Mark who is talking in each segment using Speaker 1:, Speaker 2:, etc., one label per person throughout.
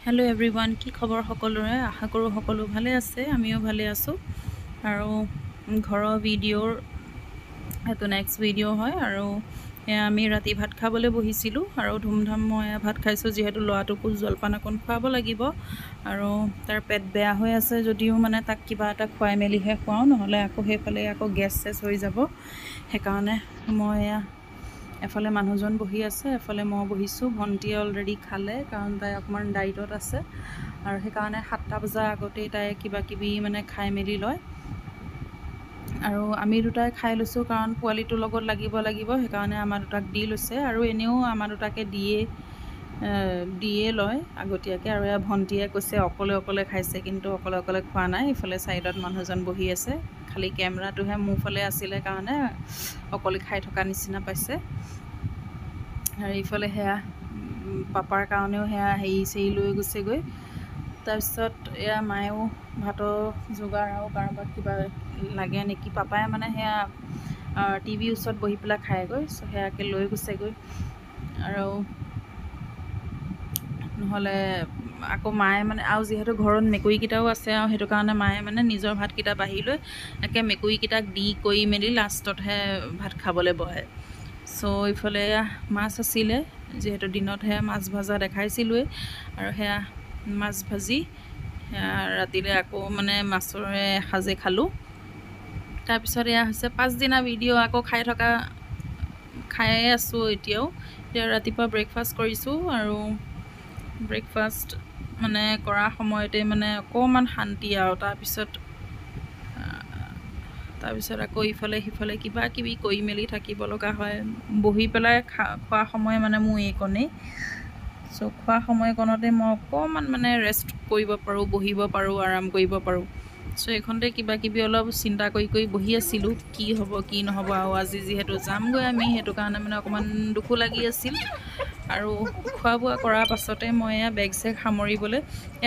Speaker 1: Hello everyone की खबर सकलोरे आशा करूँ सकलो भाले आछे आमिओ भाले आछो आरो घर भिडिओर एतो नेक्स्ट भिडिओ है आरो आमी राति भात खाबले बहिसिलु आरो धुमधाम मैं भात खाइছো जेहेतु लराटोकো जलपान अकन खुवाब लागिब आरो तार पेट बेया होय आछे जदिओ माने ताक किबा एटा खुवाई मेलिहे खुवाओ नहले आको हेफाले आको गेस सेस होई जाब हेकारणे मैं एफाले मानुहजन बहि आछे एफाले मैं बहिছো भंटिये अलरेडी खाले कारण ताई अकमान डाइटत आछे आरो हेकारणे 7टा बजार आगते ताई किबा किबि माने खाई मेलि लय आरो आमी दुटाई खाई लैছো कारण पोवालिटोर लगत লাগিব हेकारणे आमार दुटाक दि लैছে आरो एनेও आमार दुटाके दिए लय आगतियाके आरो या भंटिये কৈছে অকলে অকলে খাইছে কিন্তু অকলে অকলে খোৱা নাই ইফালে সাইডত মানুহজন বহি আছে খালি ক্যামেৰাটোহে মুফালে আছিলে কাৰণে অকলে খাই থকা নিচিনা পাইছে আৰু ইফালে হেয়া পাপাৰ কাৰণেও হেয়া হেই সেই লৈ গৈছে গৈ তাৰপিছত এয়া মায়েও ভাতৰ যোগাৰ আৰু কাৰোবাক কিবা লাগে নেকি পাপাই মানে হেয়া টিভি ওচৰত বহি পেলা খাই গৈ সো হেয়াকে লৈ গৈছে গৈ আৰু নহলে আকৌ মায়ে মানে আৰু যেহেতু ঘৰত মেকুৰী কিটাও আছে আৰু হেতু কাৰণে মায়ে মানে নিজৰ ভাত কিটা বাহি লৈ একে মেকুৰী কিটাক দি কই মেলি লাষ্টত হে ভাত খাবলে বহে সো ইফালে মাছ আছিলে যেহেতু দিনত হে মাছ ভাজা দেখাইছিলুৱে আৰু হেয়া মাছ ভাজি ৰাতিলে আকৌ মানে মাছৰে খাজে খালো তাৰ পিছত এয়া হৈছে 5 দিনা ভিডিও আকৌ খাই আছো এতিয়াও ৰাতিপুৱা ব্ৰেকফাষ্ট কৰিছো আৰু ব্ৰেকফাষ্ট মানে কৰা সময়তে মানে অকমান শান্তি আৰু তাৰ পিছত আকৌ ইফালে হিফালে কিবা কিবি কই মেলি থাকিব লগা হয় বহি পেলাই খোৱা সময় মানে মু এইকনে সো খোৱা সময় কোনতে মই অকমান মানে ৰেষ্ট কৰিব পাৰো বহিব পাৰো আৰাম কৰিব পাৰো সো এখনতে কিবা কিবি অলপ চিন্তা কৰি বহি আছিলু কি হ'ব কি নহব আৰু আজি যেহেতু যাম গৈ আমি হেতু কাৰণে মানে অকমান দুখু লাগি আছিল আৰু খোৱা বুৱা কৰাৰ পাছতে মই বেগ চেক সামৰিবলে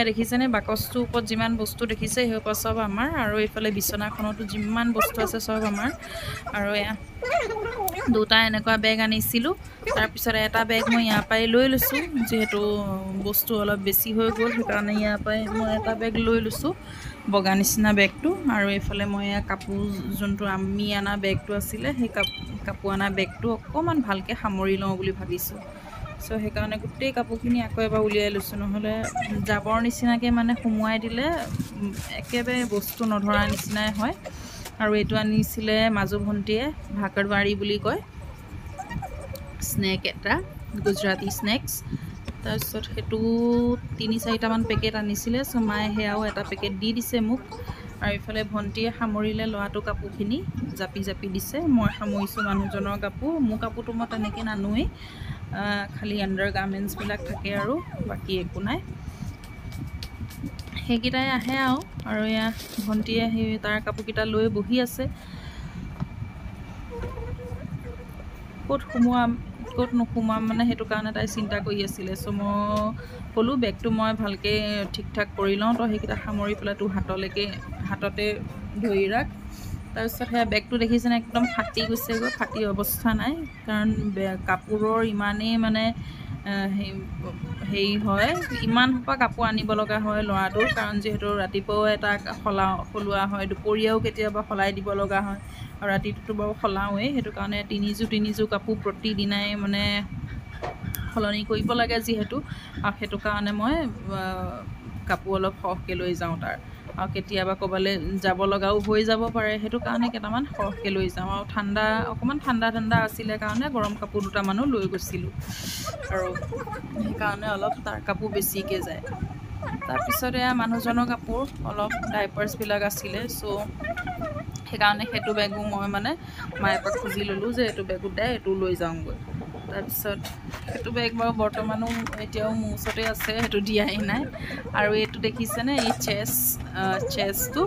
Speaker 1: দেখিছেনে বাকসটোৰ ওপৰত যিমান বস্তু দেখিছে হেপ সব আমাৰ আৰু ইফালে বিছনাখনতো যিমান বস্তু আছে সব আমাৰ আৰু দুটা এনেকুৱা বেগ আনিছিলু তাৰ পিছত এটা বেগ মই ইয়া পাই লৈ লৈছো যেহেতু বস্তু অলপ বেছি হৈ গল হেকাৰণে ইয়া পাই মই এটা বেগ লৈ লৈছো বগা নিচিনা বেগটো আৰু ইফালে মই কাপোৰ যোনটো আমি আনা বেগটো আছিল হে কাপোৰ আনা বেগটো অকমান ভালকে সামৰি লওঁ বুলি ভাবিছো সো হেকাৰণে গুটেই কাপোৰখিনি আকৌ এবাৰ উলিয়াই লৈছো নহলে জাবৰ নিচিনাকে মানে সুমুৱাই দিলে একেবাৰে বস্তু নধৰা নিচিনাই হয় আৰু এটো আনিছিলে মাজু ভন্টিয়ে ভাকৰবাৰী বুলি কয় স্নেক এটা গুজৰাটী স্নেক্স তাৰপিছত হেতু 3-4টা মান পেকেট আনিছিলে সো মায়ে হেয়াও এটা পেকেট দি দিছে মোক আৰু ইফালে ভন্টিয়ে সামৰিলে লৰাটো কাপোৰখিনি জাপি দিছে মই সামৰিছো মানুহজনৰ কাপোৰ মোৰ কাপোৰটো মই তেনেকে নানুই খালি আন্ডাৰ গাৰ্মেন্টস বিলাক থাকে আৰু বাকি একো নাই হেকিটাই আহে আৰু ইয়া ভন্টিয়ে হে তাৰ কাপোৰ কিটা লৈ বহি আছে ক'ত নুখুমাম মানে হেতু কাৰণে তাই চিন্তা কৰি আছিল সো মই কলো বেগটো মই ভালকে ঠিক ঠাক কৰি লওঁ তো হেকিটা সামৰি পেলা তো হাততে ধৰি ৰাখ তাৰপিছত হে বেগটো দেখিছেনে একদম ফাটি গৈছে গৈ ফাটি অৱস্থা নাই কাৰণ কাপোৰৰ ইমানেই মানে হেই হয় ইমান হোপা কাপোৰ আনিব লগা হয় লৰাটোৰ কাৰণ যেহেতু ৰাতিপুৱাও এটা খলোৱা হয় দুপৰীয়াও কেতিয়াবা খলাই দিব লগা হয় আৰু ৰাতিটো বাৰু খলাওৱে হেতু কাৰণে তিনিজু কাপোৰ প্ৰতিদিনাই মানে খলনি কৰিব লাগে যেহেতু আৰু হেতু কাৰণে মই কাপোৰ অলপ হৰকে লৈ যাওঁ তাৰ আৰু কেতিয়াবা কবালে যাব লগাও হৈ যাব পাৰে হেতু কাৰণে কেটামান হৰকে লৈ যাওঁ আৰু অকমান ঠাণ্ডা আছিলে কাৰণে গৰম কাপোৰ দুটা মানো লৈ গৈছিলো আৰু সেই কাৰণে অলপ তাৰ কাপোৰ বেছিকে যায় তাৰ পিছতে মানুহজনৰ কাপোৰ অলপ ডাইপাৰ্স বিলাক আছিলে সো হেকাৰণে হেতু বেগো মই মানে মায়েপা খুজি ললো যে এটো বেগো দে এটো লৈ যাওঁগৈ তাৰপিছত হেতু বেগ বাৰু বৰ্তমানো এতিয়াও মুছতে আছে হেতু দিয়াই নাই আৰু এটো দেখিছেনে এই চেছটো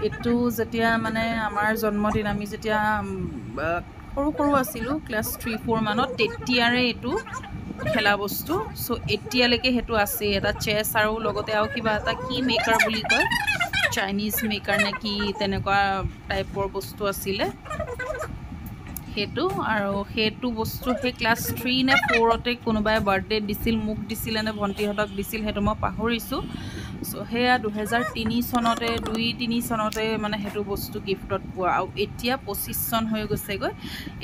Speaker 1: এটো যেতিয়া মানে আমাৰ জন্মদিন আমি যেতিয়া সৰু আছিলো ক্লাস 3-4 মানত তেতিয়াৰে এটো খেলা বস্তু সো এতিয়ালৈকে হেতু আছে এটা চেছ আৰু লগতে আৰু কিবা এটা কি মেকাৰ বুলি কয় চাইনিজ মেকাৰ নে কি তেনেকুৱা টাইপৰ বস্তু আছিলে সেইটো আৰু সেইটো বস্তু সেই ক্লাছ 3 নে 4তে কোনোবাই বাৰ্থডে দিছিল, মোক দিছিলে নে ভণ্টিহঁতক দিছিল, সেইটো মই পাহৰিছোঁ। চ' সেয়া 2003 চনতে 2-3 চনতে মানে সেইটো বস্তু গিফ্টত পোৱা, আৰু এতিয়া 25 চন হৈ গৈছেগৈ,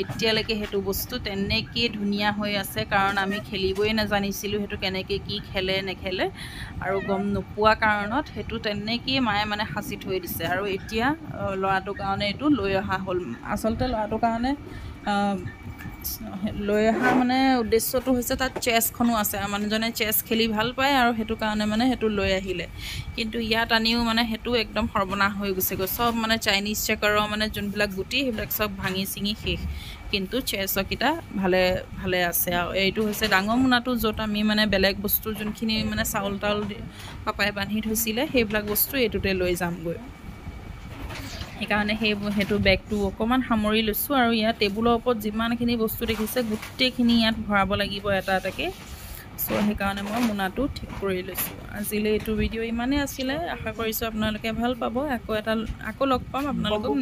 Speaker 1: এতিয়ালৈকে সেইটো বস্তু তেনেকেই ধুনীয়া হৈ আছে। কাৰণ আমি খেলিবই নাজানিছিলোঁ সেইটো কেনেকৈ কি খেলে নেখেলে, আৰু গম নোপোৱা কাৰণত সেইটো তেনেকেই মায়ে মানে সাঁচি থৈ দিছে। আৰু এতিয়া ল'ৰাটোৰ কাৰণে এইটো লৈ অহা হ'ল। আচলতে ল'ৰাটোৰ কাৰণে লৈ অহাৰ মানে উদ্দেশ্যটো হৈছে তাত চেছখনো আছে, মানুহজনে চেছ খেলি ভাল পায়, আৰু সেইটো কাৰণে মানে সেইটো লৈ আহিলে। কিন্তু ইয়াত আনিও মানে সেইটো একদম সৰ্বনাশ হৈ গৈছেগৈ। চব মানে চাইনিজ চেকাৰৰ মানে যোনবিলাক গুটি সেইবিলাক চব ভাঙি চিঙি শেষ, কিন্তু চেছৰকেইটা ভালে ভালে আছে। আৰু এইটো হৈছে ডাঙৰ মোনাটো, য'ত আমি মানে বেলেগ বস্তু যোনখিনি মানে চাউল তাউল পাপাই বান্ধি থৈছিলে সেইবিলাক বস্তু এইটোতে লৈ যামগৈ। সেইকাৰণে সেইটো বেগটো অকণমান সামৰি লৈছোঁ। আৰু ইয়াত টেবুলৰ ওপৰত যিমানখিনি বস্তু দেখিছে গোটেইখিনি ইয়াত ভৰাব লাগিব এটা এটাকৈ। চ' সেইকাৰণে মই মোনাটো ঠিক কৰি লৈছোঁ। আজিলৈ এইটো ভিডিঅ' ইমানেই আছিলে, আশা কৰিছোঁ আপোনালোকে ভাল পাব। আকৌ লগ পাম আপোনালোকক নেক্সট